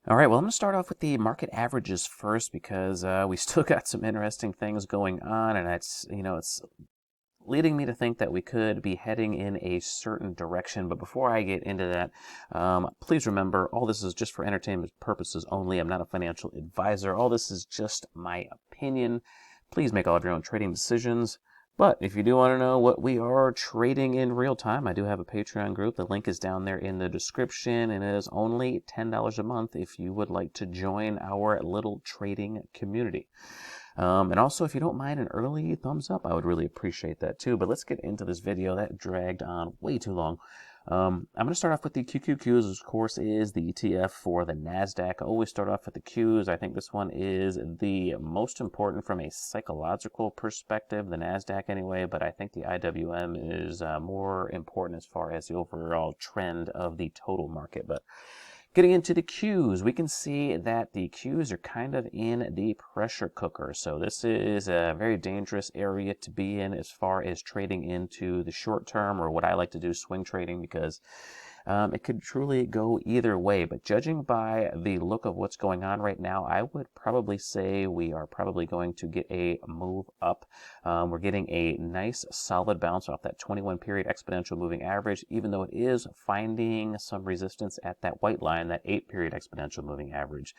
All right, well, I'm going to start off with the market averages first because we still got some interesting things going on, and it's leading me to think that we could be heading in a certain direction. But before I get into that, please remember, all this is just for entertainment purposes only. I'm not a financial advisor. All this is just my opinion. Please make all of your own trading decisions. But if you do want to know what we are trading in real time, I do have a Patreon group. The link is down there in the description, and it is only $10 a month if you would like to join our little trading community. And also, if you don't mind an early thumbs up, I would really appreciate that too. But let's get into this video. That dragged on way too long. I'm going to start off with the QQQs, which of course is the ETF for the NASDAQ. I always start off with the Qs. I think this one is the most important from a psychological perspective, the NASDAQ anyway, but I think the IWM is more important as far as the overall trend of the total market. But getting into the Qs, we can see that the Qs are kind of in the pressure cooker. So this is a very dangerous area to be in as far as trading into the short term, or what I like to do, swing trading, because it could truly go either way. But judging by the look of what's going on right now, I would probably say we are probably going to get a move up. We're getting a nice solid bounce off that 21-period exponential moving average, even though it is finding some resistance at that white line, that 8-period exponential moving average.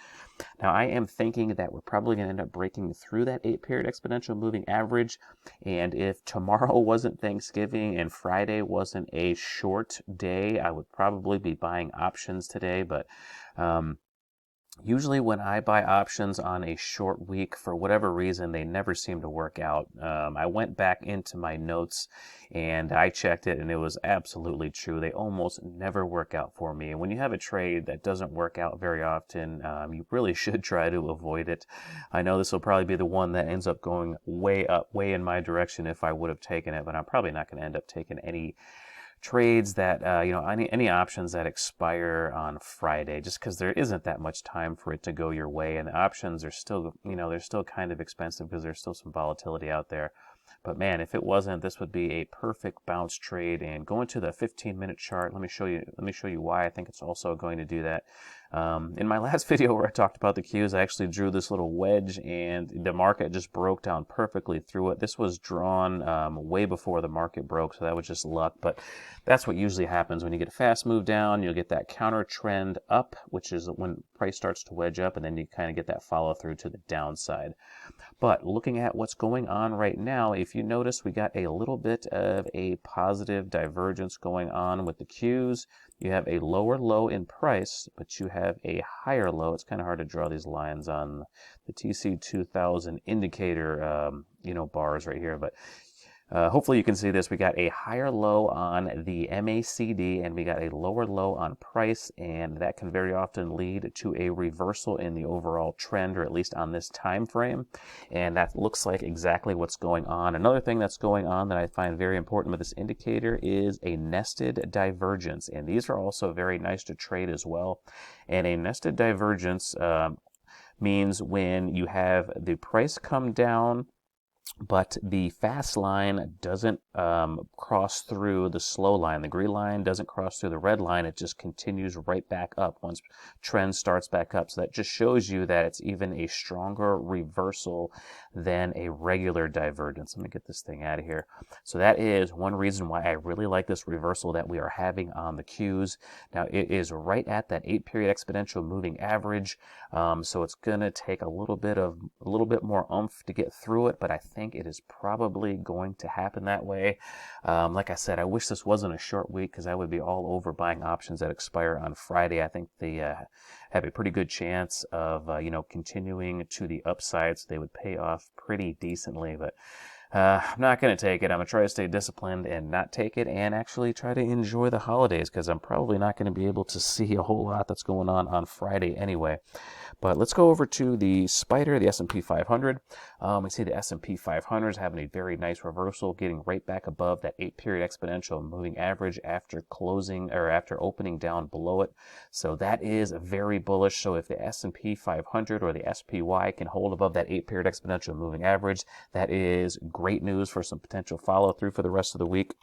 Now, I am thinking that we're probably going to end up breaking through that 8-period exponential moving average. And if tomorrow wasn't Thanksgiving and Friday wasn't a short day, I would probably be buying options today. But usually when I buy options on a short week, for whatever reason, they never seem to work out. I went back into my notes and I checked it, and it was absolutely true. They almost never work out for me. And when you have a trade that doesn't work out very often, you really should try to avoid it. I know this will probably be the one that ends up going way up, way in my direction if I would have taken it, but I'm probably not going to end up taking any trades that any options that expire on Friday, just because there isn't that much time for it to go your way, and the options are still, they're still kind of expensive because there's still some volatility out there. But man, if it wasn't, this would be a perfect bounce trade. And going to the 15-minute chart, let me show you why I think it's also going to do that. In my last video where I talked about the Qs, I actually drew this little wedge, and the market just broke down perfectly through it. This was drawn way before the market broke, so that was just luck. But that's what usually happens when you get a fast move down. You'll get that counter trend up, which is when price starts to wedge up, and then you kind of get that follow through to the downside. But looking at what's going on right now, if you notice, we got a little bit of a positive divergence going on with the Qs. You have a lower low in price, but you have a higher low. It's kind of hard to draw these lines on the TC2000 indicator, bars right here, but hopefully you can see this. We got a higher low on the MACD, and we got a lower low on price, and that can very often lead to a reversal in the overall trend, or at least on this time frame. And that looks like exactly what's going on. Another thing that's going on that I find very important with this indicator is a nested divergence, and these are also very nice to trade as well. And a nested divergence means when you have the price come down, but the fast line doesn't cross through the slow line. The green line doesn't cross through the red line. It just continues right back up once trend starts back up. So that just shows you that it's even a stronger reversal than a regular divergence. Let me get this thing out of here. So that is one reason why I really like this reversal that we are having on the Qs. Now it is right at that 8-period exponential moving average. So it's going to take a little bit more oomph to get through it, but I think it is probably going to happen that way. Like I said, I wish this wasn't a short week, because I would be all over buying options that expire on Friday. I think they have a pretty good chance of continuing to the upside, so they would pay off pretty decently. But I'm not going to take it. I'm going to try to stay disciplined and not take it, and actually try to enjoy the holidays, because I'm probably not going to be able to see a whole lot that's going on Friday anyway. But let's go over to the spider, the S&P 500. We see the S&P 500 is having a very nice reversal, getting right back above that 8-period exponential moving average after closing, or after opening down below it. So that is very bullish. So if the S&P 500 or the SPY can hold above that 8-period exponential moving average, that is great news for some potential follow through for the rest of the week.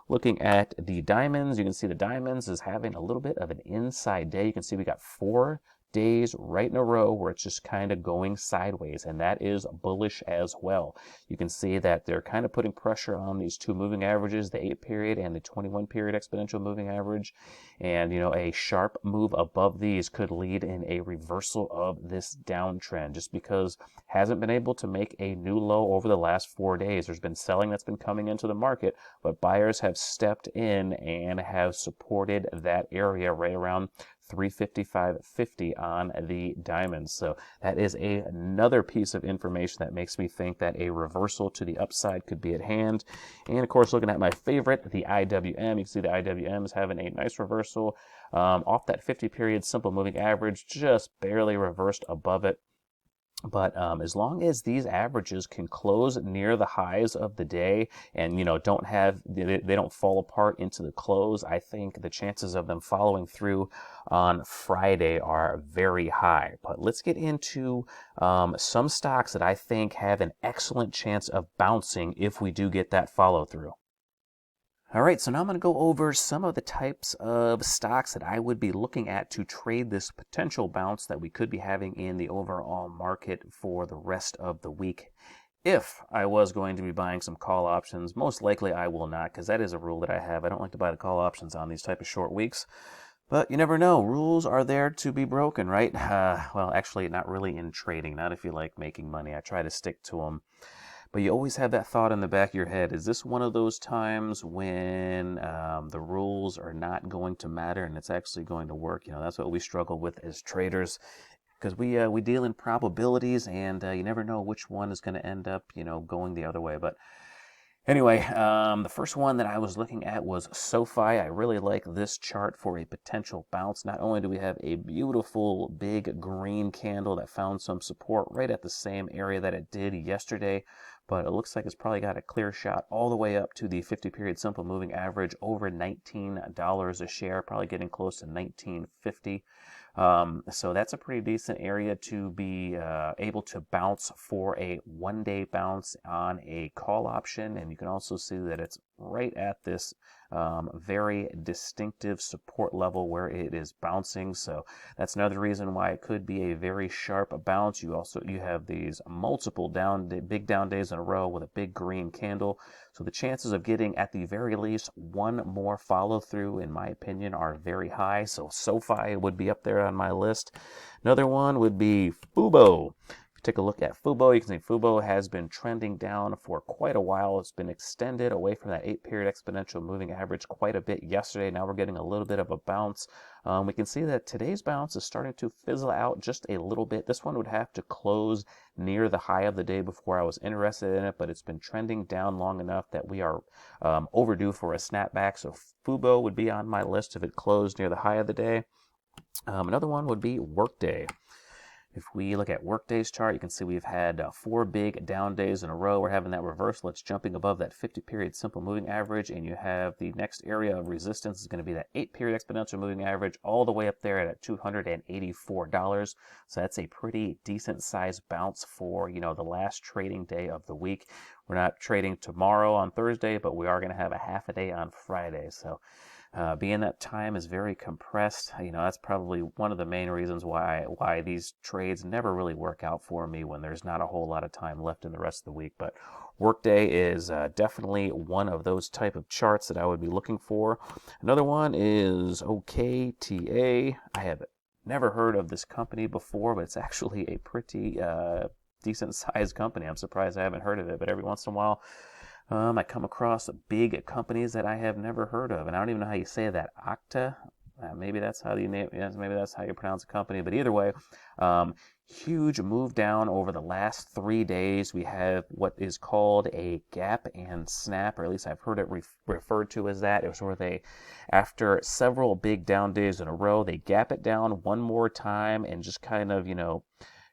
Looking at the diamonds, you can see the diamonds is having a little bit of an inside day. You can see we got 4 days right in a row where it's just kind of going sideways, and that is bullish as well. You can see that they're kind of putting pressure on these two moving averages, the 8 period and the 21 period exponential moving average, and a sharp move above these could lead in a reversal of this downtrend, just because hasn't been able to make a new low over the last 4 days. There's been selling that's been coming into the market, but buyers have stepped in and have supported that area right around 355.50 on the diamonds. So that is another piece of information that makes me think that a reversal to the upside could be at hand. And of course, looking at my favorite, the IWM, you can see the IWM is having a nice reversal off that 50 period simple moving average, just barely reversed above it. But as long as these averages can close near the highs of the day and, they don't fall apart into the close, I think the chances of them following through on Friday are very high. But let's get into some stocks that I think have an excellent chance of bouncing if we do get that follow through. All right, so now I'm going to go over some of the types of stocks that I would be looking at to trade this potential bounce that we could be having in the overall market for the rest of the week. If I was going to be buying some call options, most likely I will not, because that is a rule that I have. I don't like to buy the call options on these type of short weeks. But you never know. Rules are there to be broken, right? Well, actually, not really in trading, not if you like making money. I try to stick to them. But you always have that thought in the back of your head, is this one of those times when the rules are not going to matter and it's actually going to work? That's what we struggle with as traders, because we deal in probabilities, and you never know which one is going to end up, going the other way. But anyway, the first one that I was looking at was SOFI. I really like this chart for a potential bounce. Not only do we have a beautiful big green candle that found some support right at the same area that it did yesterday, but it looks like it's probably got a clear shot all the way up to the 50 period simple moving average over $19 a share, probably getting close to $19.50. So that's a pretty decent area to be able to bounce for a one-day bounce on a call option. And you can also see that it's right at this very distinctive support level where it is bouncing. So that's another reason why it could be a very sharp bounce. You have these multiple big down days in a row with a big green candle. So the chances of getting at the very least one more follow through, in my opinion, are very high. So SOFI would be up there on my list. Another one would be FUBO. If you take a look at FUBO, you can see FUBO has been trending down for quite a while. It's been extended away from that 8 period exponential moving average quite a bit yesterday. Now we're getting a little bit of a bounce. We can see that today's bounce is starting to fizzle out just a little bit. This one would have to close near the high of the day before I was interested in it, but it's been trending down long enough that we are overdue for a snapback. So FUBO would be on my list if it closed near the high of the day. Another one would be Workday. If we look at Workday's chart, you can see we've had 4 big down days in a row. We're having that reversal. It's jumping above that 50 period simple moving average, and you have the next area of resistance is going to be that 8 period exponential moving average all the way up there at $284. So that's a pretty decent sized bounce for, the last trading day of the week. We're not trading tomorrow on Thursday, but we are going to have a half a day on Friday. So being that time is very compressed, that's probably one of the main reasons why these trades never really work out for me when there's not a whole lot of time left in the rest of the week. But Workday is definitely one of those type of charts that I would be looking for. Another one is OKTA. I have never heard of this company before, but it's actually a pretty decent sized company. I'm surprised I haven't heard of it, but every once in a while I come across big companies that I have never heard of, and I don't even know how you say that. OKTA, maybe that's how you name. Yes, maybe that's how you pronounce a company. But either way, huge move down over the last 3 days. We have what is called a gap and snap, or at least I've heard it referred to as that. It was where after several big down days in a row, they gap it down one more time and just kind of,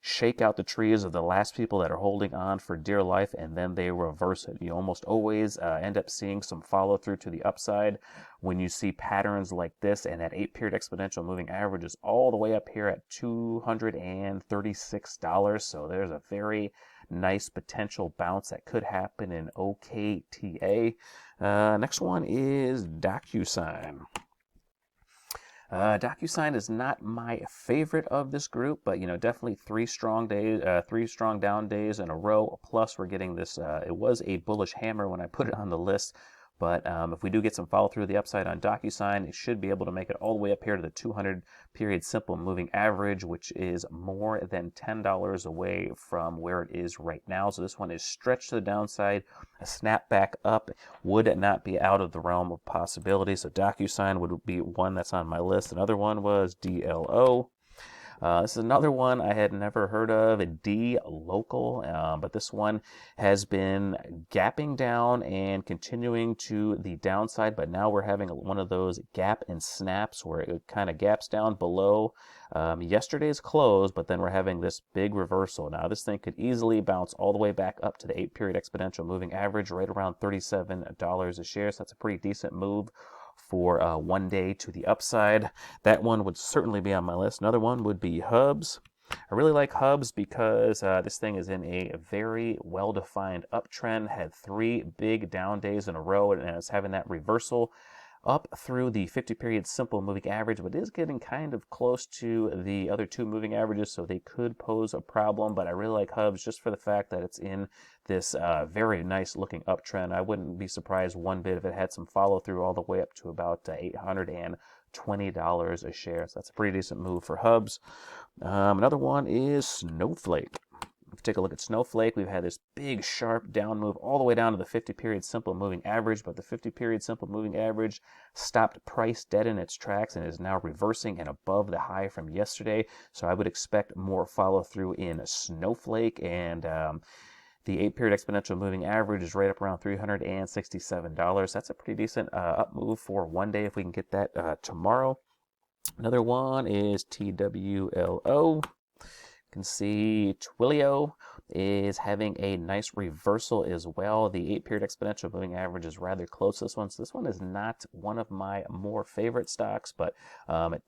shake out the trees of the last people that are holding on for dear life, and then they reverse it. You almost always end up seeing some follow through to the upside when you see patterns like this, and that 8 period exponential moving average is all the way up here at $236. So there's a very nice potential bounce that could happen in OKTA. Next one is DOCU. DocuSign is not my favorite of this group, but definitely 3 strong down days in a row. Plus, we're getting this. It was a bullish hammer when I put it on the list, but if we do get some follow through the upside on DocuSign, it should be able to make it all the way up here to the 200 period simple moving average, which is more than $10 away from where it is right now. So this one is stretched to the downside. A snap back up would not be out of the realm of possibility. So DocuSign would be one that's on my list. Another one was DLO. This is another one I had never heard of, D-Local, but this one has been gapping down and continuing to the downside, but now we're having one of those gap and snaps where it kind of gaps down below yesterday's close, but then we're having this big reversal. Now this thing could easily bounce all the way back up to the 8-period exponential moving average, right around $37 a share, so that's a pretty decent move for one day to the upside. That one would certainly be on my list. Another one would be Hubs. I really like Hubs because this thing is in a very well-defined uptrend, had 3 big down days in a row, and it's having that reversal up through the 50-period simple moving average, but it is getting kind of close to the other 2 moving averages, so they could pose a problem. But I really like Hubs just for the fact that it's in this very nice looking uptrend. I wouldn't be surprised one bit if it had some follow through all the way up to about $820 a share. So that's a pretty decent move for Hubs. Another one is Snowflake. If you take a look at Snowflake, we've had this big sharp down move all the way down to the 50-period simple moving average, but the 50-period simple moving average stopped price dead in its tracks and is now reversing and above the high from yesterday. So I would expect more follow through in Snowflake, and the 8-period exponential moving average is right up around $367. That's a pretty decent up move for one day if we can get that tomorrow. Another one is TWLO. You can see TWLO is having a nice reversal as well. The 8-period exponential moving average is rather close to this one. So this one is not one of my more favorite stocks, but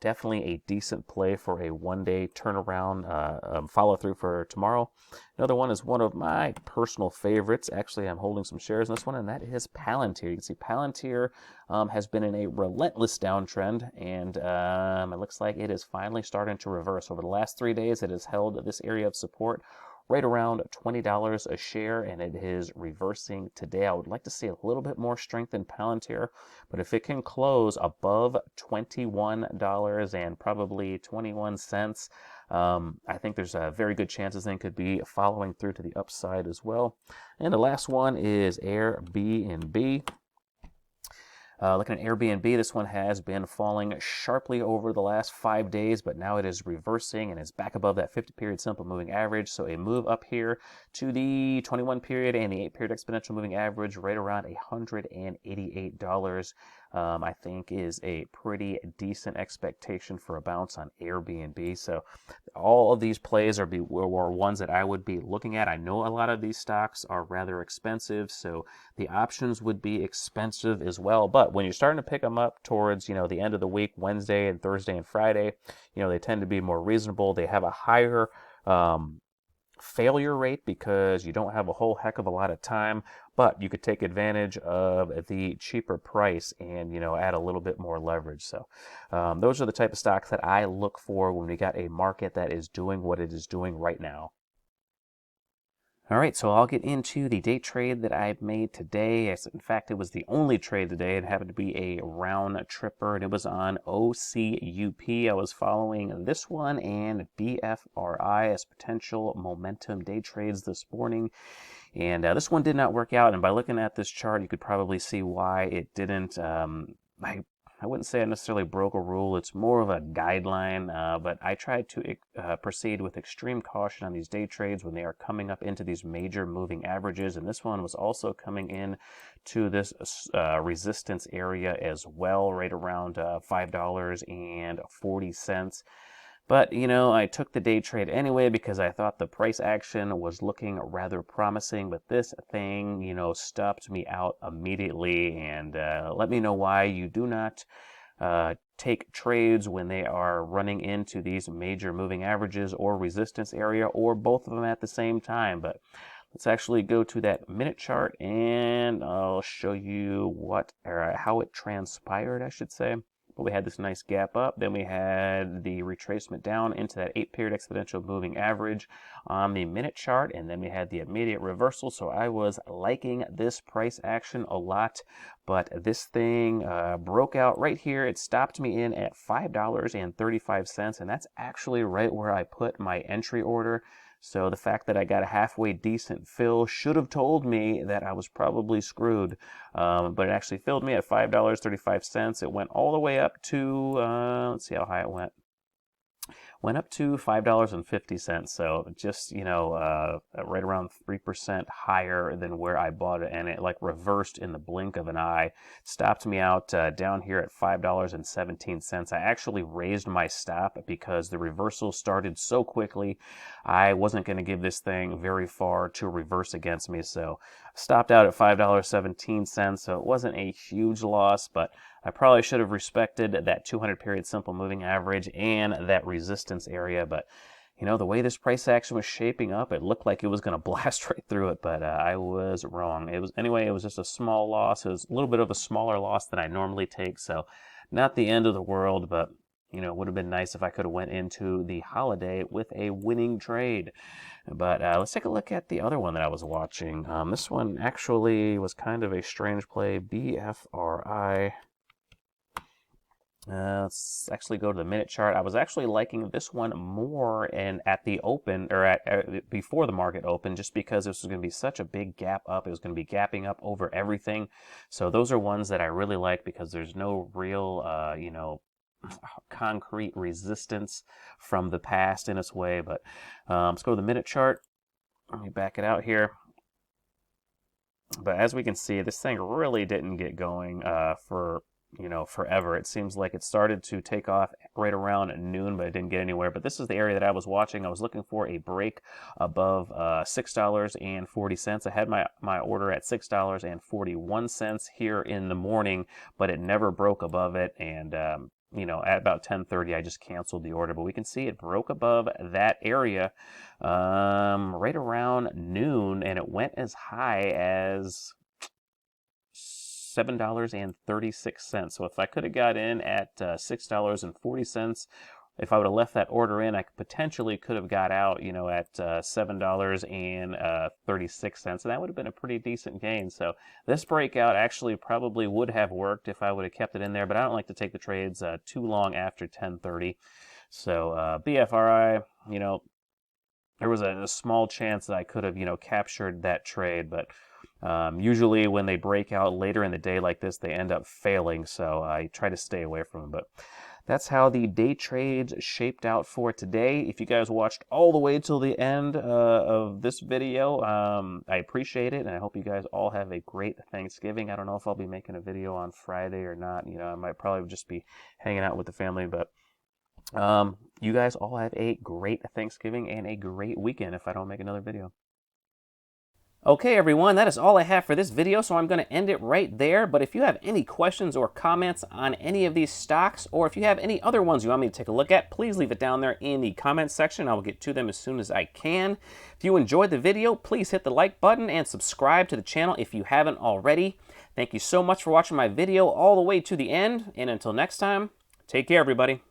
definitely a decent play for a one-day turnaround follow through for tomorrow. Another one is one of my personal favorites. Actually, I'm holding some shares in this one, and that is Palantir. You can see Palantir has been in a relentless downtrend, and it looks like it is finally starting to reverse. Over the last 3 days, it has held this area of support right around $20 a share, and it is reversing today. I would like to see a little bit more strength in Palantir, but if it can close above $21 and probably 21 cents, I think there's a very good chance this thing could be following through to the upside as well. And the last one is Airbnb. Looking at Airbnb, this one has been falling sharply over the last 5 days, but now it is reversing and is back above that 50-period simple moving average. So a move up here to the 21-period and the 8-period exponential moving average right around $188, I think is a pretty decent expectation for a bounce on Airbnb. So all of these plays are ones that I would be looking at. I know a lot of these stocks are rather expensive, so the options would be expensive as well. But when you're starting to pick them up towards, the end of the week, Wednesday and Thursday and Friday, they tend to be more reasonable. They have a higher failure rate because you don't have a whole heck of a lot of time, but you could take advantage of the cheaper price and add a little bit more leverage. So those are the type of stocks that I look for when we got a market that is doing what it is doing right now. All right, so I'll get into the day trade that I made today. In fact, it was the only trade today. It happened to be a round tripper, and it was on OCUP. I was following this one and BFRI as potential momentum day trades this morning. And this one did not work out, and by looking at this chart, you could probably see why it didn't. I wouldn't say I necessarily broke a rule. It's more of a guideline, but I try to proceed with extreme caution on these day trades when they are coming up into these major moving averages. And this one was also coming in to this resistance area as well, right around $5.40. But, I took the day trade anyway because I thought the price action was looking rather promising. But this thing, stopped me out immediately. And let me know why you do not take trades when they are running into these major moving averages or resistance area, or both of them at the same time. But let's actually go to that minute chart and I'll show you how it transpired, I should say. but we had this nice gap up. Then we had the retracement down into that 8-period exponential moving average on the minute chart, and then we had the immediate reversal. So I was liking this price action a lot, but this thing broke out right here. It stopped me in at $5.35, and that's actually right where I put my entry order. So the fact that I got a halfway decent fill should have told me that I was probably screwed. But it actually filled me at $5.35. It went all the way up to, let's see how high it went. Went up to $5.50. So just, you know, right around 3% higher than where I bought it. And it like reversed in the blink of an eye. Stopped me out down here at $5.17. I actually raised my stop because the reversal started so quickly. I wasn't going to give this thing very far to reverse against me. So stopped out at $5.17. So it wasn't a huge loss, but I probably should have respected that 200-period simple moving average and that resistance area, but you know, the way this price action was shaping up, it looked like it was going to blast right through it, but I was wrong. It was just a small loss. It was a little bit of a smaller loss than I normally take, so not the end of the world, but you know, it would have been nice if I could have went into the holiday with a winning trade. But let's take a look at the other one that I was watching. This one actually was kind of a strange play, BFRI. Let's actually go to the minute chart. I was actually liking this one more and at the open, or at before the market opened, just because this was going to be such a big gap up. It was going to be gapping up over everything. So those are ones that I really like because there's no real, you know, concrete resistance from the past in its way. But let's go to the minute chart. Let me back it out here. But as we can see, this thing really didn't get going for, you know, forever. It seems like it started to take off right around noon, but it didn't get anywhere. But this is the area that I was watching. I was looking for a break above $6.40. I had my order at $6.41 here in the morning, but it never broke above it. And you know, at about 10:30, I just canceled the order. But we can see it broke above that area right around noon, and it went as high as $7.36. So if I could have got in at $6.40, if I would have left that order in, I potentially could have got out, you know, at $7.36, and that would have been a pretty decent gain. So this breakout actually probably would have worked if I would have kept it in there, but I don't like to take the trades too long after 10:30. So BFRI, you know, there was a small chance that I could have, you know, captured that trade, but usually when they break out later in the day like this, they end up failing, so I try to stay away from them. But that's how the day trades shaped out for today. If you guys watched all the way till the end of this video, I appreciate it, and I hope you guys all have a great Thanksgiving. I don't know if I'll be making a video on Friday or not. You know, I might probably just be hanging out with the family, but you guys all have a great Thanksgiving and a great weekend if I don't make another video. Okay, everyone, that is all I have for this video, so I'm going to end it right there. But if you have any questions or comments on any of these stocks, or if you have any other ones you want me to take a look at, please leave it down there in the comments section. I will get to them as soon as I can. If you enjoyed the video, please hit the like button and subscribe to the channel if you haven't already. Thank you so much for watching my video all the way to the end, and until next time, take care, everybody.